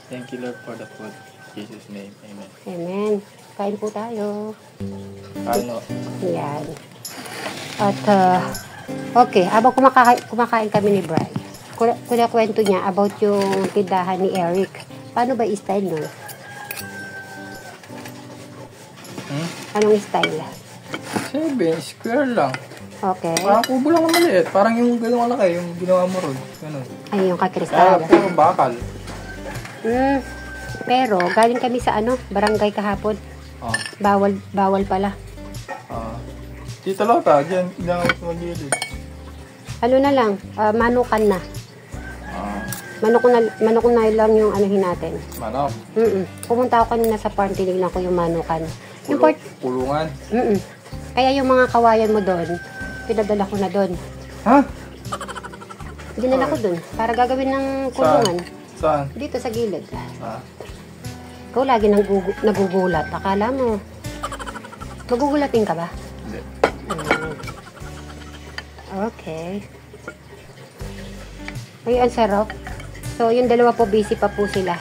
Thank you, Lord, for the food. In Jesus' name, amen. Amen. Kain po tayo. Ano? Yan. At, okay, habang kumakain kami ni Bri, kwento niya about yung tindahan ni Eric. Paano ba style nun? Anong style? 7, square lang. Okay. Parang kubo lang na maliit. Parang yung gano'ng kalaki, yung ginawa mo ron. Ganun. Ay, yung kakristal. Puro bakal. Pero, galing kami sa barangay kahapon. Bawal pala. Dito lang ta, dyan, dyan ako magilid. Ano na lang, manukan na. Manok na lang yung anuhin natin. Manok? Pumunta ako kanina sa farm, tinignan ko yung manukan. Pulungan? Kaya yung mga kawayan mo doon, pinadala ko na doon. Ha? Dinala ko doon, para gagawin ng kulungan. Saan? Dito sa gilid. Ikaw lagi nagugulat. Akala mo, magugulatin ka ba? Hindi. Okay. Ay, ang sarap. So, yung dalawa po, busy pa po sila.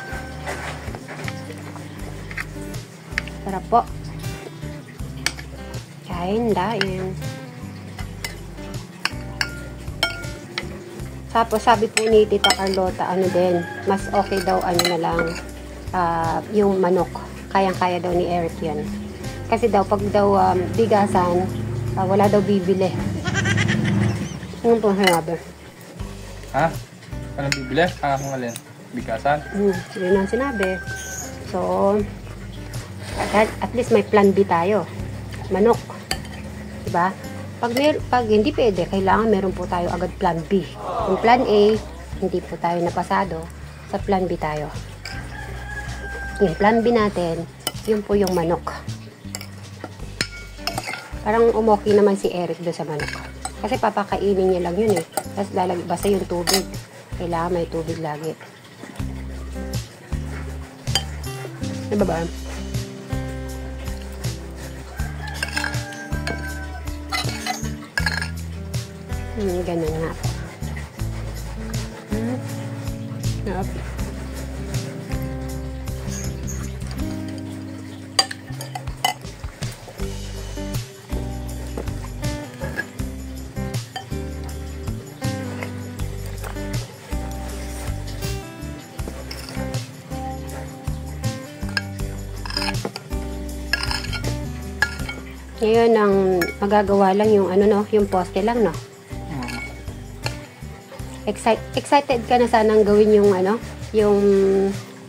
Sarap po. Kain, dain. Tapos, sabi po ni Tita Carlota, mas okay daw, na lang, yung manok. Kayang-kaya daw ni Eric yan. Kasi daw, pag daw bigasan, wala daw bibili. Ano po sinabi? Ha? Anong bibili? Kung alin? Bigasan? Yun ang sinabi. So, at least may plan B tayo. Manok. Diba? Pag hindi pwede, kailangan meron po tayo agad plan B. Yung plan A, hindi po tayo napasado. Sa plan B tayo. Yung plan B natin, yun po yung manok. Parang umoki naman si Eric doon sa manok. Kasi papakainin niya lang yun eh. Tapos basta yung tubig. Kailangan may tubig lagi. Diba ba? Ganun nga. Yup. Ngayon, ang magagawa lang yung yung poste lang, no? Excited ka na sanang gawin yung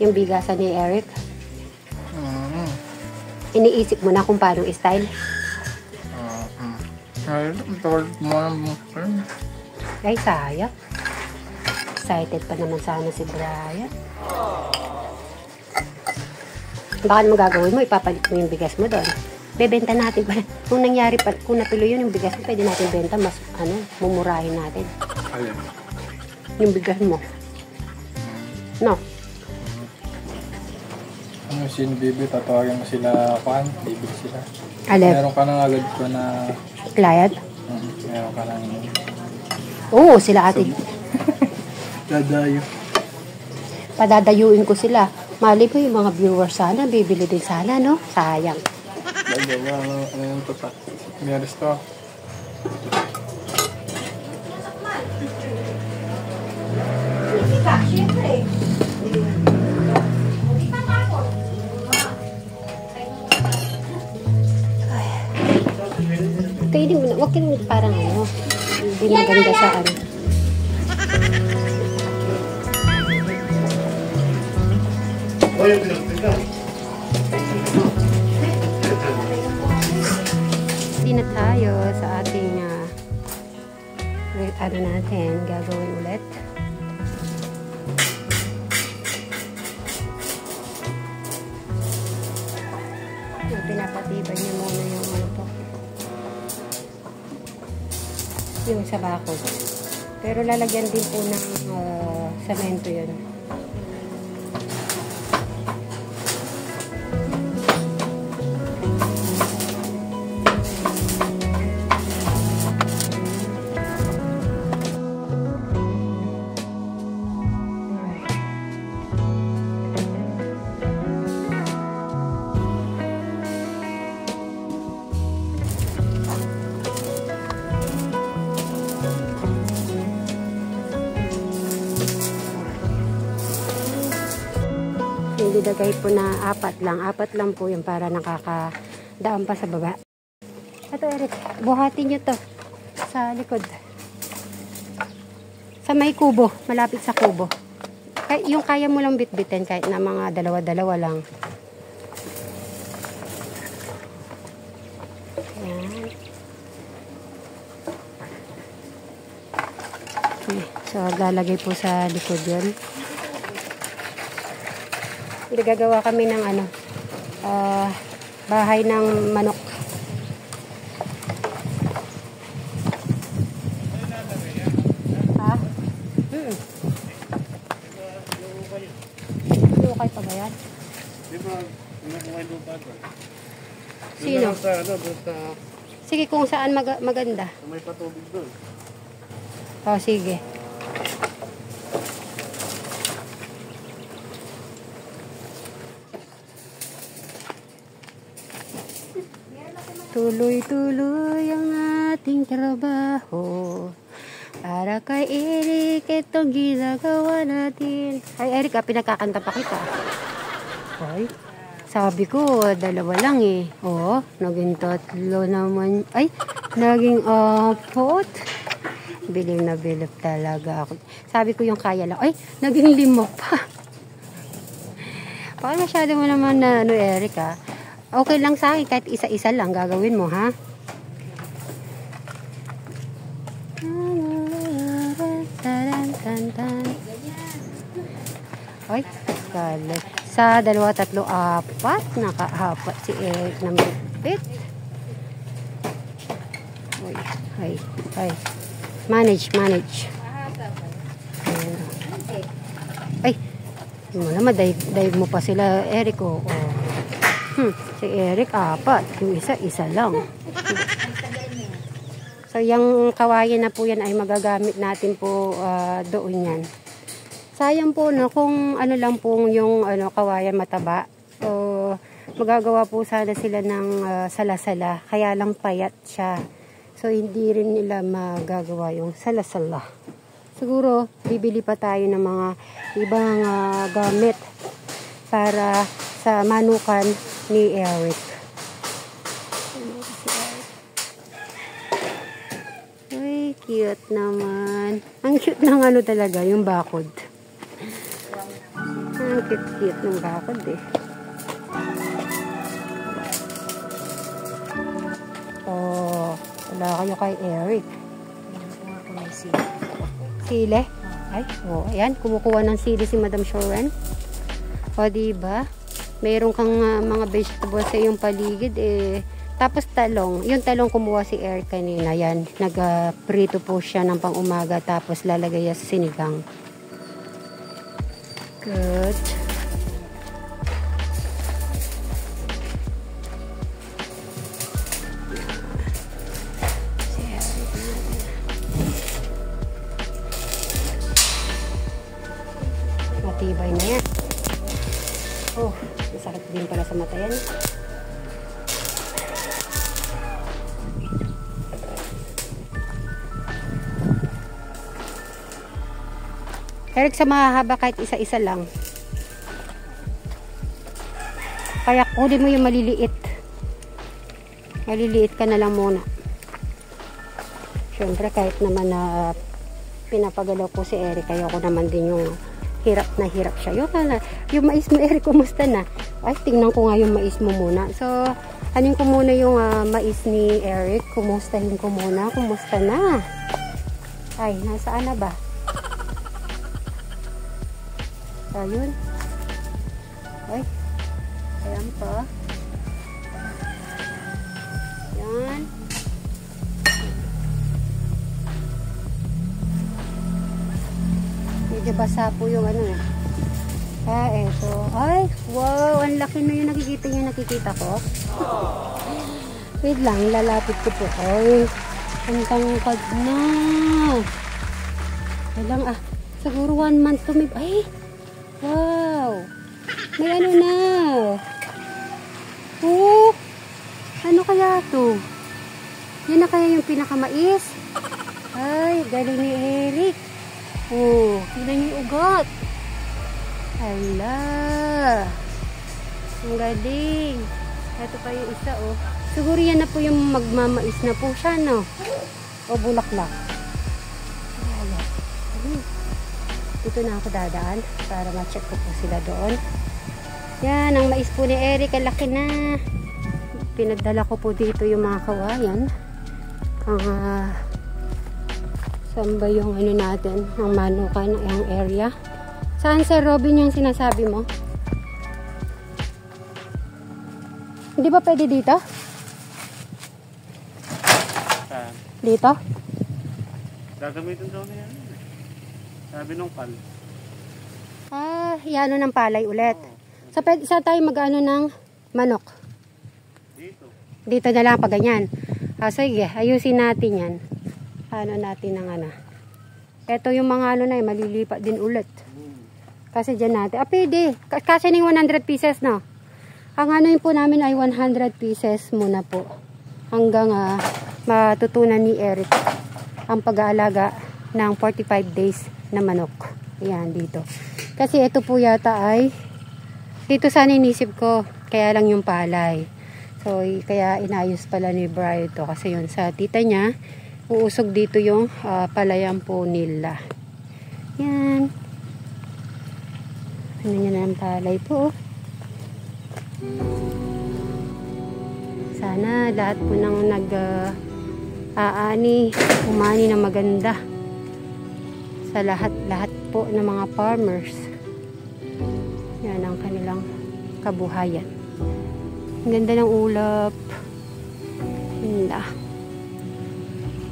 yung bigasan ni Eric? Iniisip mo na kung paano style? Ay, sayang. Excited pa naman sana si Brian. Baka naman gagawin mo, ipapalit mo yung bigas mo doon. Bebenta natin pa. Kung nangyari pa, kung natuloy yun yung bigas mo, pwede natin benta, mas mumurahin natin. Alin? Yung bigas mo. No? Sino bibi, tatawagin mo sila bibili sila. Alin? Meron ka nang agad ko na client? Meron ka nang Oo, sila ate. Dadayo. Padadayuin ko sila. Mali po yung mga viewers sana, bibili din sana, no? Sayang. Dagawa, ano yung tatak? Meron to. Kainin mo na. Huwag kayo parang hindi maganda sa Hindi na tayo sa ating natin gagawin ulit. Pinapatibay niya muna yung yung sa bakod. Pero lalagyan din po ng semento yun. nilagay po na 4 lang. 4 lang po yung para nakakadaan pa sa baba. Ito, Eric, buhatin nyo to sa likod. Sa may kubo, malapit sa kubo. Yung kaya mo lang bitbitin kahit na mga dalawa-dalawa lang. Ayan. Okay. So, lalagay po sa likod yun. Gagawa kami ng bahay ng manok. Ha? Lukay pa ba yan? Di ba, nakuha yung lupa doon? Sino? Doon sa Sige, kung saan maganda. may patubig doon. Oh, sige. Tuloy-tuloy ang ating trabaho. Para kay Eric, itong ginagawa natin. Ay, Eric, pinakakanta pa kita. Ay, sabi ko, 2 lang eh. Oo, naging 3 naman. Ay, naging 4. Bilib na bilib talaga ako. Sabi ko yung kaya lang. Ay, naging 5 pa. Baka masyado mo naman na, Eric, ha? Okay lang sa akin, kahit isa-isa lang gagawin mo, ha? Ay, galit. Sa 2, 3, 4, naka-4 si Eric ng bit. Ay. Manage. Ay, hindi mo naman, dive mo pa sila, Eric, oh. Si Eric, 4. Yung isa lang. So, yung kawayan na po yan ay magagamit natin po doon yan. Sayang po, no, kung ano lang po yung kawayan mataba. So, magagawa po sana sila ng salasala. Kaya lang payat siya. So, hindi rin nila magagawa yung salasala. Siguro, bibili pa tayo ng mga ibang gamit para sa manukan ni Eric. Ay, cute naman. Ang cute ng talaga, yung bakod. Ang cute ng bakod eh. Oh, wala kayo kay Eric. Sile? Ay, ayan. Kumukuha ng sili si Madam Shoren. O, diba? Mayroon kang mga vegetables sa iyong paligid eh. Tapos talong. Yung talong kumuha si Eric kanina. Yan. Nag-prito po siya ng pang-umaga. Tapos lalagay sa sinigang. Good. Matibay na yan. Oh, masakit din pala sa mata yan. Eric, sa mahahaba kahit isa-isa lang. Kaya kunin mo yung maliliit. Maliliit ka na lang muna. Siyempre, kahit naman na pinapagalaw ko si Eric, ayoko naman din yung hirap na hirap siya. Yung mais mo, Eric, kumusta na? Ay, tingnan ko nga yung mais mo muna. So, anin ko muna yung mais ni Eric. Kumustahin ko muna. Kumusta na? Ay, nasaan na ba? Ayun. Ay. Ayan pa. Yan. Medyo basa po yung eh. Eto. Ay, wow. Ang laki na yung nakikita ko. Wait lang, lalapit ko po. Ay, ang tangkad na. Kailang siguro 1 month to may. Ay, wow. May na. Oh, ano kaya to? Yan na kaya yung pinakamais? Ay, galing ni Eric. Oh, tignan niyo yung ugat. Hala. Ang galing. Ito pa yung isa, oh. Siguro yan na po yung magmamais na po siya, no? O bulaklak. Ayan. Dito na ako dadaan para ma-check ko po sila doon. Yan, ang mais po ni Eric, ang laki na. Pinagdala ko po dito yung mga kawayan. Saan ba yung ano natin, ang manukan, ang area? Saan sa Robin yung sinasabi mo? Hindi ba pwede dito? Dito? Gagamitin daw na yan. Sabi nung pal. Yano ng palay ulit. So, pwede, saan tayo mag-ano ng manok? Dito. Dito na lang pag ganyan. Sige, ayusin natin yan. Ano natin ng ano. Ito yung mga ano na yun, malilipat din ulit. Kasi dyan natin. Pwede. Kasi ng 100 pieces, no? Ang ano yun po namin ay 100 pieces muna po. Hanggang matutunan ni Eric ang pag-aalaga ng 45 days na manok. Ayan, dito. Kasi ito po yata ay dito sana inisip ko. Kaya lang yung palay. So, kaya inayos pala ni Brian to. Kasi yun sa tita niya, uusog dito yung palayan po nila. Yan. Ano nyo na ang palay po. Sana lahat po nang nag-aani, umani na maganda sa lahat po ng mga farmers. Yan ang kanilang kabuhayan. Ang ganda ng ulap. Yun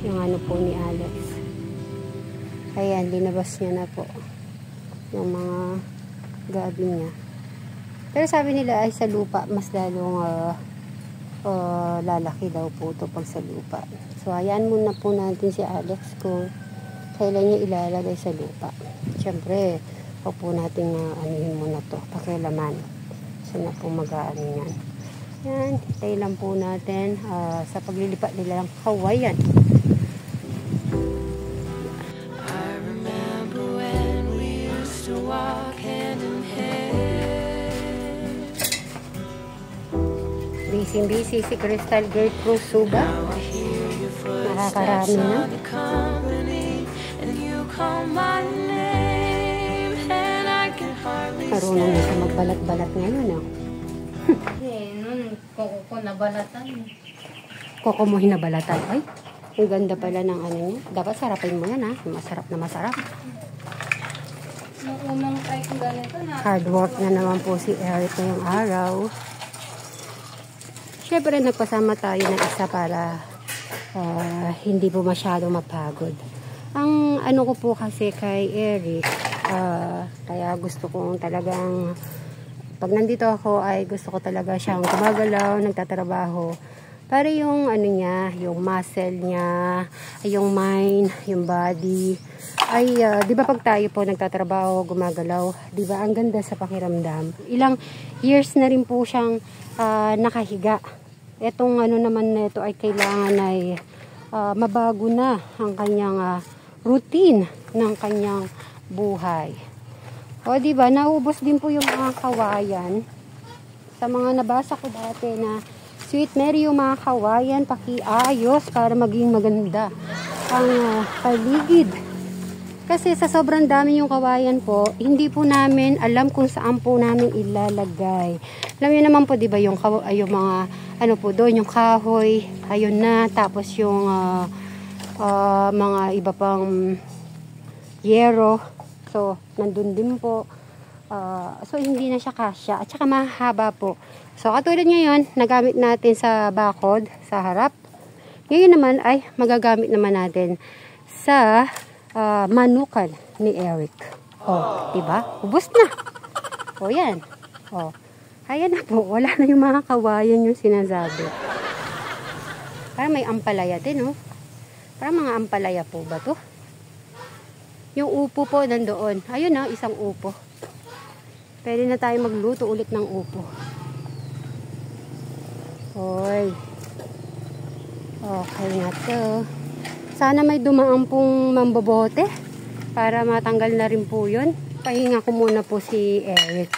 yung ano po ni Alex. Ayan, linabas niya na po yung mga gabi niya. Pero sabi nila ay sa lupa mas lalong lalaki daw po ito pag sa lupa. So ayan muna po natin si Alex kung kailan niya ilalagay sa lupa. Siyempre, huwag po natin anuhin muna to, pakialaman. So na po mag-aano yan. Yan, hintay lang po natin sa paglilipat nila ng kawayan. Busy si Crystal Great Cruz Suba. Nakakarami na. Marunong na siya magbalat-balat ngayon, no? Nun, koko nabalatan. Koko mo hinabalatan. Ay, ang ganda pala ng ano niya. Dapat sarapin mo yan, ha? Masarap na masarap. Nung unang try ko ganito na. Hard work na naman po si Eric ngayong araw. Siyempre, nagpasama tayo ng isa para hindi po masyadong mapagod. Ang ano ko po kasi kay Eric, kaya gusto kong talagang, pag nandito ako ay gusto ko talaga siyang gumagalaw, nagtatrabaho. Para yung ano niya, yung muscle niya, yung mind, yung body, ay di ba pag tayo po nagtatrabaho, gumagalaw, di ba ang ganda sa pakiramdam. Ilang years na rin po siyang nakahiga. Etong ano naman na ito ay kailangan ay mabago na ang kanyang routine ng kanyang buhay. O di ba naubos din po yung mga kawayan. Sa mga nabasa ko dati na Sweet Mary, yung mga kawayan pakiayos para maging maganda ang paligid. Kasi sa sobrang dami yung kawayan po, hindi po namin alam kung saan po namin ilalagay. Alam niyo naman po, di ba, yung mga, ano po doon, yung kahoy, ayun na, tapos yung mga iba pang yero. So, nandun din po. So, hindi na siya kasya. At saka mahaba po. So, katulad ngayon, nagamit natin sa bakod, sa harap. Ngayon naman ay magagamit naman natin sa manukan ni Eric. Oh, diba? Ubus na. Oh, yan. Oh. Ayan na po. Wala na yung mga kawayan yung sinasabi. Parang may ampalaya din, oh. Parang mga ampalaya po ba to? Yung upo po nandoon. Ayun na, isang upo. Pwede na tayo magluto ulit ng upo. Hoy. Okay na to. Sana may dumaan pong mambobote para matanggal na rin po yun. Pahinga ko muna po si Eric.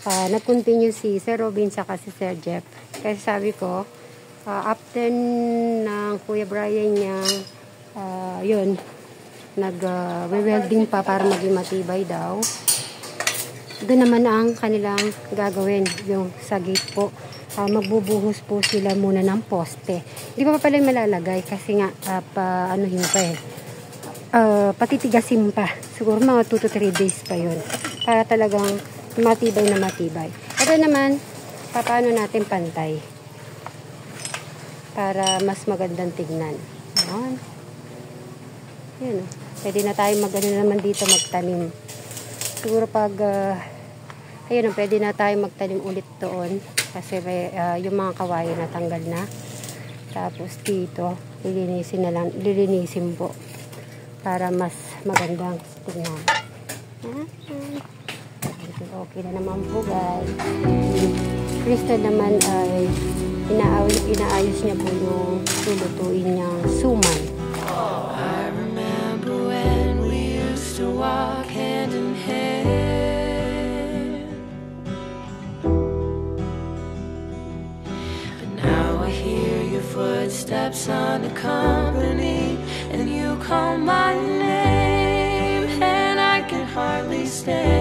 nag-continue si Sir Robin saka si Sir Jeff. Kasi sabi ko, after ng Kuya Brian niya, yun, nag-welding pa para maging matibay daw. Doon naman ang kanilang gagawin, yung sa gate po. Magbubuhos po sila muna ng poste. Hindi pa pala malalagay kasi nga, anuhin pa eh. Patitigasin pa. Siguro mga 2 to 3 days pa yun. Para talagang matibay na matibay. Ito naman, paano natin pantay. Para mas magandang tignan. Ayan. Yun. Pwede na tayo mag-ano naman dito, magtanim. Siguro pag, ayun, pwede na tayo magtanim ulit doon. Kasi yung mga kawayan natanggal na. Tapos dito, lilinisin po. Para mas magandang tignan. Okay na naman po, guys. Crystal naman ay inaayos niya po yung lulutuin niyang suman. I remember when we used to walk hand in hand, but now I hear your footsteps on the company, and you call my name, and I can hardly stand.